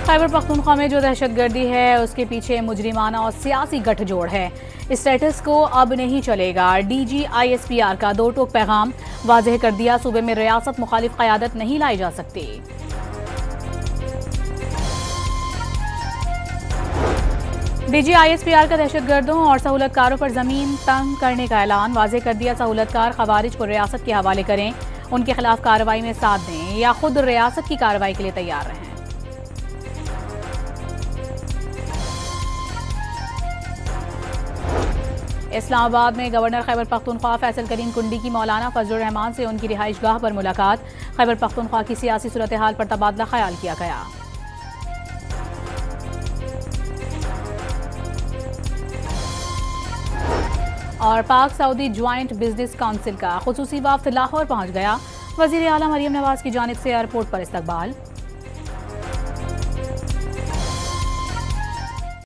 खैबर पख्तूनख्वा में जो दहशतगर्दी है उसके पीछे मुजरिमाना और सियासी गठजोड़ है। स्टेटस को अब नहीं चलेगा। DGISPR का दो टोक पैगाम वाज़ेह कर दिया। सूबे में रियासत मुखालिफ क़यादत नहीं लाई जा सकती। DGISPR का दहशतगर्दों और सहूलतकारों पर जमीन तंग करने का ऐलान। वाज़ेह कर दिया सहूलतकार खवारिज को रियासत के हवाले करें, उनके खिलाफ कार्रवाई में साथ दें या खुद रियासत की कार्रवाई के लिए तैयार रहें। इस्लामाबाद में गवर्नर खैबर पख्तूनख्वा फैसल करीम कुंडी की मौलाना फजलुर रहमान से उनकी रिहाइश गाह पर मुलाकात। खैबर पख्तूनख्वा की सियासी सूरत हाल पर तबादला ख्याल किया गया। और पाक सऊदी ज्वाइंट बिजनेस काउंसिल का खुसूसी वफ्द लाहौर पहुंच गया। वजीर आला मरियम नवाज की जानिब से एयरपोर्ट पर इस्तकबाल।